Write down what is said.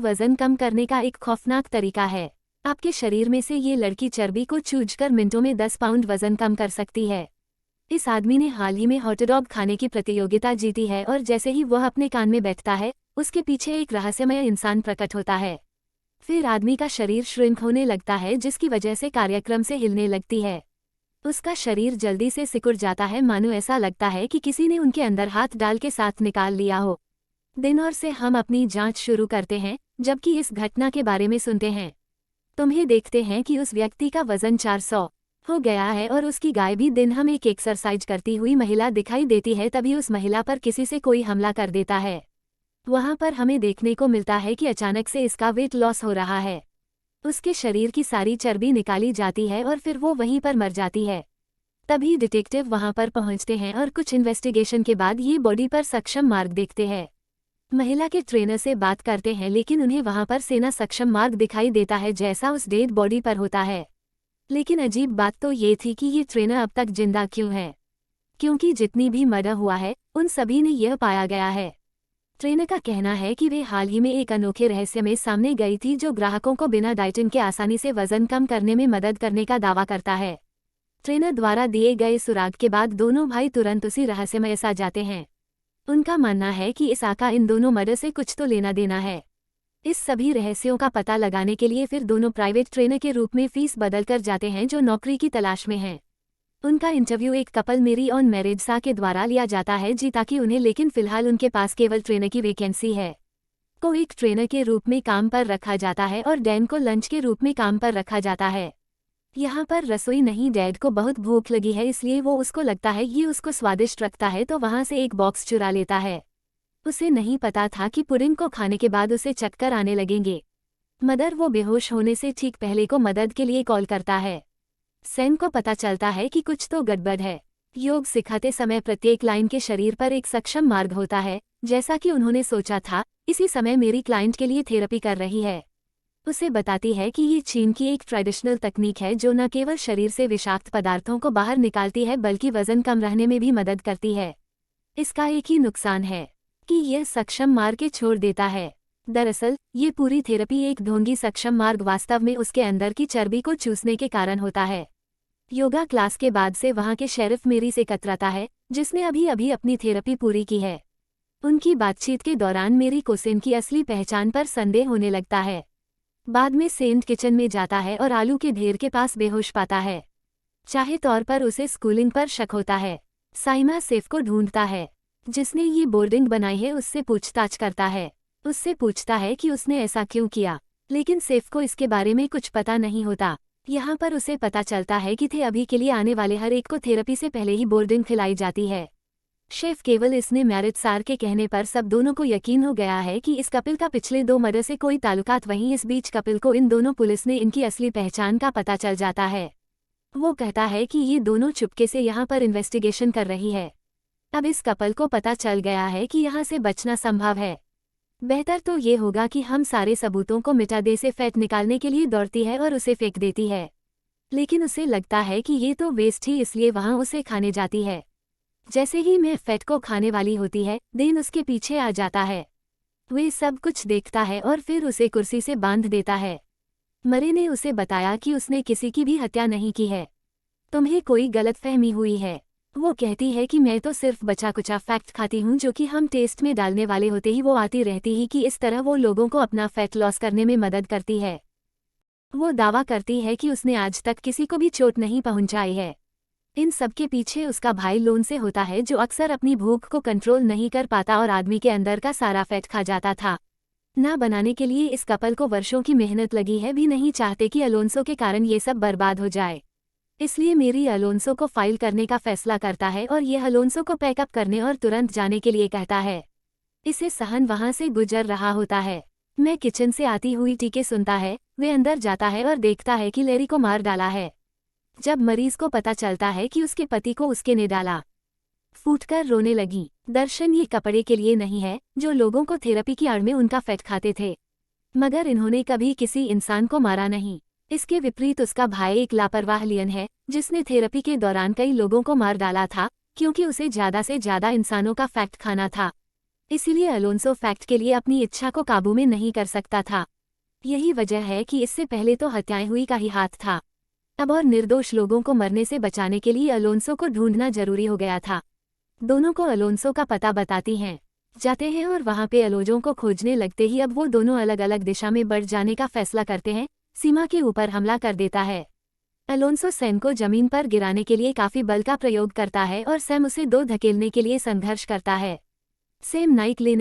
वजन कम करने का एक खौफनाक तरीका है। आपके शरीर में से ये लड़की चर्बी को चूजकर मिनटों में 10 पाउंड वजन कम कर सकती है। इस आदमी ने हाल ही में हॉटडॉग खाने की प्रतियोगिता जीती है और जैसे ही वह अपने कान में बैठता है, उसके पीछे एक रहस्यमय इंसान प्रकट होता है। फिर आदमी का शरीर श्रिंक होने लगता है, जिसकी वजह से कार्यक्रम से हिलने लगती है। उसका शरीर जल्दी से सिकुड़ जाता है, मानो ऐसा लगता है कि किसी ने उनके अंदर हाथ डाल के साथ निकाल लिया हो। दिन और से हम अपनी जांच शुरू करते हैं, जबकि इस घटना के बारे में सुनते हैं। तुम्हें देखते हैं कि उस व्यक्ति का वजन 400 हो गया है और उसकी गाय भी। दिन हम एक एक्सरसाइज करती हुई महिला दिखाई देती है, तभी उस महिला पर किसी से कोई हमला कर देता है। वहां पर हमें देखने को मिलता है कि अचानक से इसका वेट लॉस हो रहा है। उसके शरीर की सारी चर्बी निकाली जाती है और फिर वो वहीं पर मर जाती है। तभी डिटेक्टिव वहां पर पहुंचते हैं और कुछ इन्वेस्टिगेशन के बाद ये बॉडी पर सक्षम मार्ग देखते हैं। महिला के ट्रेनर से बात करते हैं, लेकिन उन्हें वहां पर सेना सक्षम मार्ग दिखाई देता है जैसा उस डेड बॉडी पर होता है। लेकिन अजीब बात तो ये थी कि ये ट्रेनर अब तक जिंदा क्यों है, क्योंकि जितनी भी मर्डर हुआ है उन सभी ने यह पाया गया है। ट्रेनर का कहना है कि वे हाल ही में एक अनोखे रहस्य में सामने गई थी, जो ग्राहकों को बिना डाइटिंग के आसानी से वजन कम करने में मदद करने का दावा करता है। ट्रेनर द्वारा दिए गए सुराग के बाद दोनों भाई तुरंत उसी रहस्यमय सा जाते हैं। उनका मानना है कि इस आका इन दोनों मर्डर से कुछ तो लेना देना है। इस सभी रहस्यों का पता लगाने के लिए फिर दोनों प्राइवेट ट्रेनर के रूप में फीस बदलकर जाते हैं, जो नौकरी की तलाश में हैं। उनका इंटरव्यू एक कपल मेरी ऑन मैरिज सा के द्वारा लिया जाता है जी, ताकि उन्हें, लेकिन फिलहाल उनके पास केवल ट्रेनर की वैकेंसी है। को एक ट्रेनर के रूप में काम पर रखा जाता है और डैन को लंच के रूप में काम पर रखा जाता है। यहाँ पर रसोई नहीं, डैड को बहुत भूख लगी है, इसलिए वो उसको लगता है ये उसको स्वादिष्ट रखता है, तो वहाँ से एक बॉक्स चुरा लेता है। उसे नहीं पता था कि पुडिंग को खाने के बाद उसे चक्कर आने लगेंगे। मदर वो बेहोश होने से ठीक पहले को मदद के लिए कॉल करता है। सैम को पता चलता है कि कुछ तो गड़बड़ है। योग सिखाते समय प्रत्येक लाइन के शरीर पर एक सक्षम मार्ग होता है, जैसा कि उन्होंने सोचा था। इसी समय मेरी क्लाइंट के लिए थेरेपी कर रही है। उसे बताती है कि ये चीन की एक ट्रेडिशनल तकनीक है, जो न केवल शरीर से विषाक्त पदार्थों को बाहर निकालती है, बल्कि वजन कम रहने में भी मदद करती है। इसका एक ही नुकसान है कि यह सक्षम मार्ग छोड़ देता है। दरअसल ये पूरी थेरेपी एक ढोंगी सक्षम मार्ग वास्तव में उसके अंदर की चर्बी को चूसने के कारण होता है। योगा क्लास के बाद से वहाँ के शेरिफ मेरी से कतराता है, जिसने अभी अभी अपनी थेरेपी पूरी की है। उनकी बातचीत के दौरान मेरी को सेन की असली पहचान पर संदेह होने लगता है। बाद में सेंट किचन में जाता है और आलू के ढेर के पास बेहोश पाता है। चाहे तौर पर उसे स्कूलिंग पर शक होता है। साइमा सेफ को ढूंढता है, जिसने ये बोर्डिंग बनाई है, उससे पूछताछ करता है। उससे पूछता है कि उसने ऐसा क्यों किया, लेकिन सेफ को इसके बारे में कुछ पता नहीं होता। यहाँ पर उसे पता चलता है कि थे अभी के लिए आने वाले हर एक को थेरेपी से पहले ही बोर्डिंग खिलाई जाती है। शेफ केवल इसने मैरिज सार के कहने पर सब दोनों को यकीन हो गया है कि इस कपिल का पिछले 2 मर्डर से कोई ताल्लुकात। वहीं इस बीच कपिल को इन दोनों पुलिस ने इनकी असली पहचान का पता चल जाता है। वो कहता है कि ये दोनों चुपके से यहाँ पर इन्वेस्टिगेशन कर रही है। अब इस कपल को पता चल गया है कि यहाँ से बचना संभव है। बेहतर तो ये होगा कि हम सारे सबूतों को मिटा दे। से फैट निकालने के लिए दौड़ती है और उसे फेंक देती है, लेकिन उसे लगता है कि ये तो वेस्ट ही, इसलिए वहाँ उसे खाने जाती है। जैसे ही मैं फैट को खाने वाली होती है, देन उसके पीछे आ जाता है। वे सब कुछ देखता है और फिर उसे कुर्सी से बांध देता है। मरे ने उसे बताया कि उसने किसी की भी हत्या नहीं की है। तुम्हें कोई गलतफहमी हुई है। वो कहती है कि मैं तो सिर्फ बचा कुचा फैक्ट खाती हूँ, जो कि हम टेस्ट में डालने वाले होते ही वो आती रहती ही कि इस तरह वो लोगों को अपना फैट लॉस करने में मदद करती है। वो दावा करती है कि उसने आज तक किसी को भी चोट नहीं पहुंचाई है। इन सब के पीछे उसका भाई लोन से होता है, जो अक्सर अपनी भूख को कंट्रोल नहीं कर पाता और आदमी के अंदर का सारा फैट खा जाता था। ना बनाने के लिए इस कपल को वर्षों की मेहनत लगी है, भी नहीं चाहते कि अलोंसो के कारण ये सब बर्बाद हो जाए। इसलिए मेरी अलोंसो को फाइल करने का फैसला करता है और ये अलोंसो को पैकअप करने और तुरंत जाने के लिए कहता है। इसे सहन वहां से गुजर रहा होता है। मैं किचन से आती हुई टीके सुनता है। वे अंदर जाता है और देखता है कि लेरी को मार डाला है। जब मरीज को पता चलता है कि उसके पति को उसके ने डाला, फूटकर रोने लगी। दर्शन ये कपड़े के लिए नहीं है, जो लोगों को थेरेपी की आड़ में उनका फैट खाते थे, मगर इन्होंने कभी किसी इंसान को मारा नहीं। इसके विपरीत उसका भाई एक लापरवाह लियन है, जिसने थेरेपी के दौरान कई लोगों को मार डाला था, क्योंकि उसे ज्यादा से ज्यादा इंसानों का फैट खाना था। इसीलिए अलोंसो फैक्ट के लिए अपनी इच्छा को काबू में नहीं कर सकता था। यही वजह है कि इससे पहले तो हत्याएं हुई का ही हाथ था। अब और निर्दोष लोगों को मरने से बचाने के लिए अलोंसो को ढूंढना जरूरी हो गया था। दोनों को अलोंसो का पता बताती हैं, जाते हैं और वहां पे अलोंसो को खोजने लगते ही अब वो दोनों अलग अलग दिशा में बढ़ जाने का फैसला करते हैं। सीमा के ऊपर हमला कर देता है। अलोंसो सैम को जमीन पर गिराने के लिए काफी बल का प्रयोग करता है और सैम उसे दो धकेलने के लिए संघर्ष करता है। सैम नाइक लेने